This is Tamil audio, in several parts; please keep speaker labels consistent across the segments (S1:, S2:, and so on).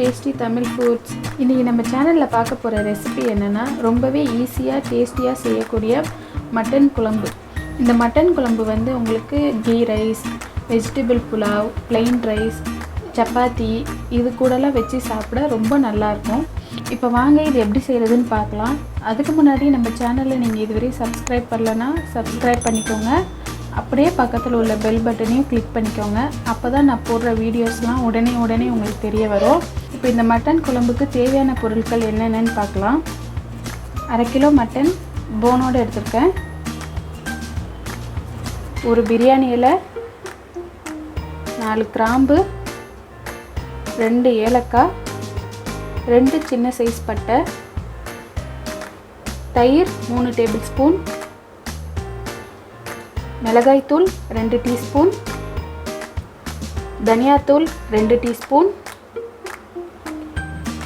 S1: tasty Tamil foods. இன்னைக்கு நம்ம சேனல்ல பார்க்க போற ரெசிபி என்னன்னா ரொம்பவே ஈஸியா டேஸ்டியா செய்யக்கூடிய மட்டன் குழம்பு. இந்த மட்டன் குழம்பு வந்து உங்களுக்கு ghee rice, vegetable pulao, plain rice, chapati இது கூடலாம் வெச்சு சாப்பிட ரொம்ப நல்லா இருக்கும். இப்போ வாங்க இது எப்படி செய்யறதுன்னு பார்க்கலாம். அதுக்கு முன்னாடி நம்ம சேனலை நீங்க இதுவரை சப்ஸ்கிரைப் பண்ணலனா சப்ஸ்கிரைப் பண்ணிக்கோங்க. அப்படியே பக்கத்துல உள்ள பெல் பட்டனையும் கிளிக் பண்ணிக்கோங்க. அப்பதான் நான் போடுற வீடியோஸ்லாம் உடனே உங்களுக்கு தெரிய வரும். இப்போ இந்த மட்டன் குழம்புக்கு தேவையான பொருட்கள் என்னென்னன்னு பார்க்கலாம். 1/2 கிலோ மட்டன் போனோட எடுத்துர்க்கேன். ஒரு பிரியாணி இலை, 4 கிராம்பு, 2 ஏலக்காய், 2 சின்ன சைஸ் பட்டை, தயிர் 3 டேபிள் ஸ்பூன், மிளகாய் தூள் 2 டீஸ்பூன், தனியா தூள் 2 teaspoon,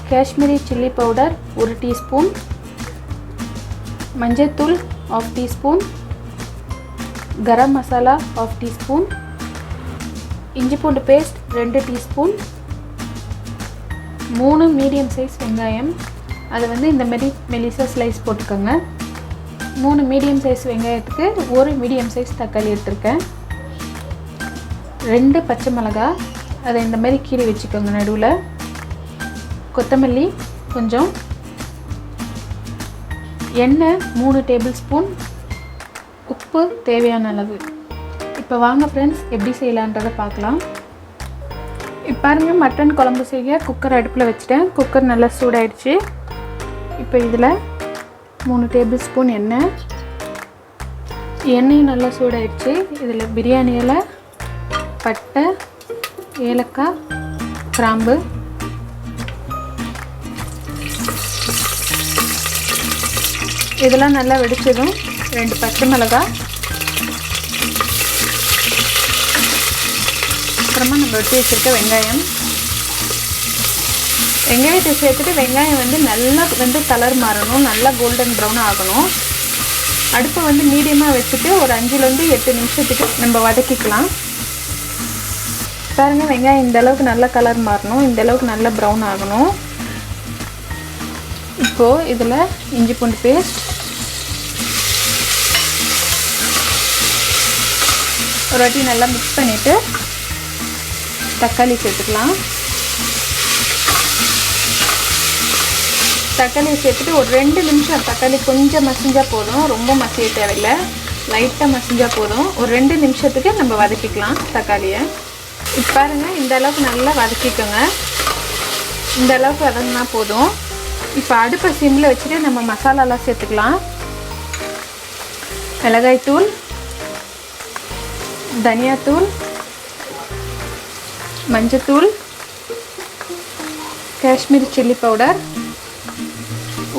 S1: Kashmiri chilli powder 1 teaspoon, மஞ்சள் தூள் 1/2 டீஸ்பூன், கரம் மசாலா 1/2 டீஸ்பூன், இஞ்சி பூண்டு பேஸ்ட் 2 டீஸ்பூன், 3 மீடியம் சைஸ் வெங்காயம், அதை வந்து இந்த மாதிரி மெலிசா ஸ்லைஸ் போட்டுக்கோங்க. 3 மீடியம் சைஸ் வெங்காயத்துக்கு 1 மீடியம் சைஸ் தக்காளி எடுத்துருக்கேன். 2 பச்சை மிளகாய், அதை இந்த மாதிரி கீறி வச்சுக்கோங்க நடுவில். கொத்தமல்லி கொஞ்சம், எண்ணெய் 3 டேபிள் ஸ்பூன், உப்பு தேவையான அளவு. இப்போ வாங்க ஃப்ரெண்ட்ஸ் எப்படி செய்யலான்றதை பார்க்கலாம். இப்போ பாருங்க, மட்டன் குழம்பு செய்ய குக்கர் அடுப்பில் வச்சுட்டேன். குக்கர் நல்லா சூடாயிடுச்சு. இப்போ இதில் 3 டேபிள் ஸ்பூன் எண்ணெய் நல்லா சூடாயிடுச்சு. இதில் பிரியாணி இலை, பட்டை, ஏலக்காய், கிராம்பு, இதெல்லாம் நல்லா வெடிச்சதும் 2 பச்சை மிளகாய், அப்புறமா நம்ம வெட்டி வச்சுருக்க வெங்காயம். வெங்காயத்தை சேர்த்துட்டு வெங்காயம் வந்து நல்லா வந்து கலர் மாறணும், நல்லா கோல்டன் ப்ரௌன் ஆகணும். அடுப்பை வந்து மீடியமாக வச்சுட்டு ஒரு 5லேருந்து 8 நிமிஷத்துக்கு நம்ம வதக்கிக்கலாம். பாருங்கள், வெங்காயம் இந்த அளவுக்கு நல்லா கலர் மாறணும், இந்த அளவுக்கு நல்லா ப்ரௌன் ஆகணும். இப்போது இதில் இஞ்சி பூண்டு பேஸ்ட், ஒரு வாட்டி நல்லா மிக்ஸ் பண்ணிவிட்டு தக்காளி சேர்த்துக்கலாம். தக்காளியை சேர்த்துட்டு ஒரு 2 நிமிஷம், தக்காளி கொஞ்சம் மசிஞ்சால் போதும், ரொம்ப மசிய தேவையில்லை, லைட்டாக மசிஞ்சால் போதும். ஒரு 2 நிமிஷத்துக்கு நம்ம வதக்கிக்கலாம் தக்காளியை. இப்போ பாருங்கள், இந்த அளவுக்கு நல்லா வதக்கிக்கோங்க. இந்த அளவுக்கு வதங்கினா போதும். இப்போ அடுப்பை சிம்மில் வச்சுட்டு நம்ம மசாலாலாம் சேர்த்துக்கலாம். மிளகாய் தூள், தனியாத்தூள், மஞ்சத்தூள், காஷ்மீரி சில்லி பவுடர்,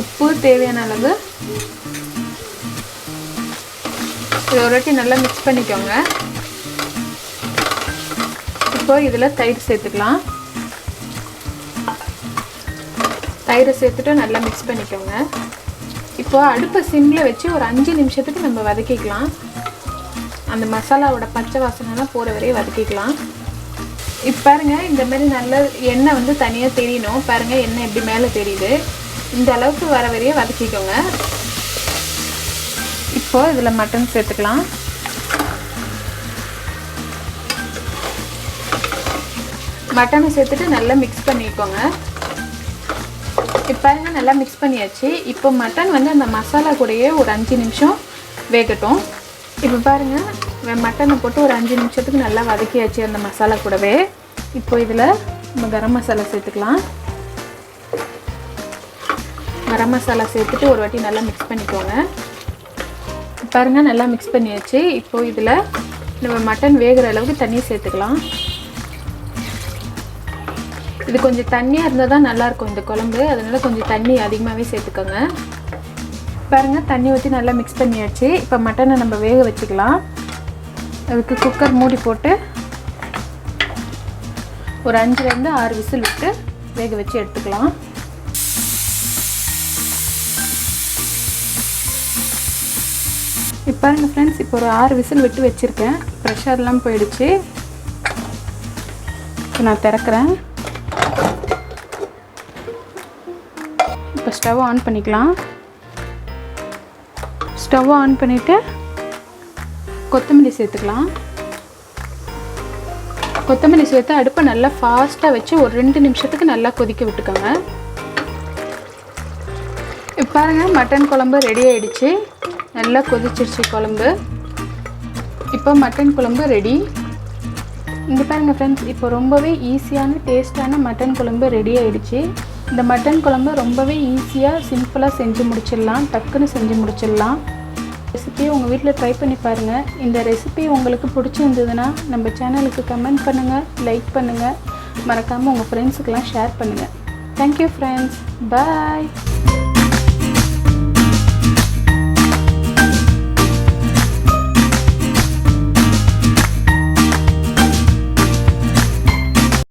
S1: உப்பு தேவையான அளவு. இதை ஒரு வாட்டி நல்லா மிக்ஸ் பண்ணிக்கோங்க. இப்போ இதில் தயிர் சேர்த்துக்கலாம். தயிரை சேர்த்துட்டு நல்லா மிக்ஸ் பண்ணிக்கோங்க. இப்போ அடுப்பை சிம்மில் வச்சு ஒரு 5 நிமிஷத்துக்கு நம்ம வதக்கிக்கலாம். அந்த மசாலாவோட பச்சை வாசனைலாம் போகிற வரையும் வதக்கிக்கலாம். இப்போ பாருங்கள், இந்த மாதிரி நல்ல எண்ணெய் வந்து தனியாக தெரியணும். பாருங்கள், எண்ணெய் எப்படி மேலே தெரியுது, இந்த அளவுக்கு வர வரையும் வதக்கிக்கோங்க. இப்போ இதில் மட்டன் சேர்த்துக்கலாம். மட்டனை சேர்த்துட்டு நல்லா மிக்ஸ் பண்ணிக்கோங்க. இப்போ பாருங்கள், நல்லா மிக்ஸ் பண்ணியாச்சு. இப்போ மட்டன் வந்து அந்த மசாலா கூடயே ஒரு 5 நிமிஷம் வேகட்டும். இப்போ பாருங்கள், மட்டனை போட்டு ஒரு 5 நிமிஷத்துக்கு நல்லா வதக்கியாச்சு அந்த மசாலா கூடவே. இப்போ இதில் நம்ம கரம் மசாலா சேர்த்துக்கலாம். கரம் மசாலா சேர்த்துட்டு ஒரு வாட்டி நல்லா மிக்ஸ் பண்ணிக்கோங்க. பாருங்கள், நல்லா மிக்ஸ் பண்ணியாச்சு. இப்போது இதில் நம்ம மட்டன் வேகிற அளவுக்கு தண்ணி சேர்த்துக்கலாம். இது கொஞ்சம் தண்ணியாக இருந்தால் தான் நல்லாயிருக்கும் இந்த குழம்பு, அதனால் கொஞ்சம் தண்ணி அதிகமாகவே சேர்த்துக்கோங்க. பாருங்கள், தண்ணி ஊற்றி நல்லா மிக்ஸ் பண்ணியாச்சு. இப்போ மட்டனை நம்ம வேக வச்சுக்கலாம். அதுக்கு குக்கர் மூடி போட்டு ஒரு 5லேருந்து 6 விசில் விட்டு வேக வச்சு எடுத்துக்கலாம். இப்போ பாருங்கள் ஃப்ரெண்ட்ஸ், இப்போ ஒரு 6 விசில் விட்டு வச்சுருக்கேன். ப்ரெஷர்லாம் போயிடுச்சு. இப்போ நான் திறக்கிறேன். இப்போ ஸ்டவ் ஆன் பண்ணிக்கலாம். ஸ்டவ் ஆன் பண்ணிவிட்டு கொத்தமல்லி சேர்த்துக்கலாம். கொத்தமல்லி சேர்த்து அடுப்பை நல்லா ஃபாஸ்ட்டாக வச்சு ஒரு 2 நிமிஷத்துக்கு நல்லா கொதிக்க விட்டுக்கோங்க. இப்போ பாருங்கள், மட்டன் குழம்பு ரெடி ஆகிடுச்சு. நல்லா கொதிச்சிருச்சு குழம்பு. இப்போ மட்டன் குழம்பு ரெடி. இங்கே பாருங்கள் ஃப்ரெண்ட்ஸ், இப்போ ரொம்பவே ஈஸியான டேஸ்ட்டான மட்டன் குழம்பு ரெடி ஆகிடுச்சு. இந்த மட்டன் குழம்பு ரொம்பவே ஈஸியாக சிம்பிளாக செஞ்சு முடிச்சிடலாம், டக்குன்னு செஞ்சு முடிச்சிடலாம். ரெசிபியை உங்கள் வீட்டில் ட்ரை பண்ணி பாருங்கள். இந்த ரெசிபி உங்களுக்கு பிடிச்சிருந்ததுன்னா நம்ம சேனலுக்கு கமெண்ட் பண்ணுங்கள், லைக் பண்ணுங்கள், மறக்காமல் உங்கள் ஃப்ரெண்ட்ஸுக்கெல்லாம் ஷேர் பண்ணுங்கள். தேங்க்யூ ஃப்ரெண்ட்ஸ், பாய்.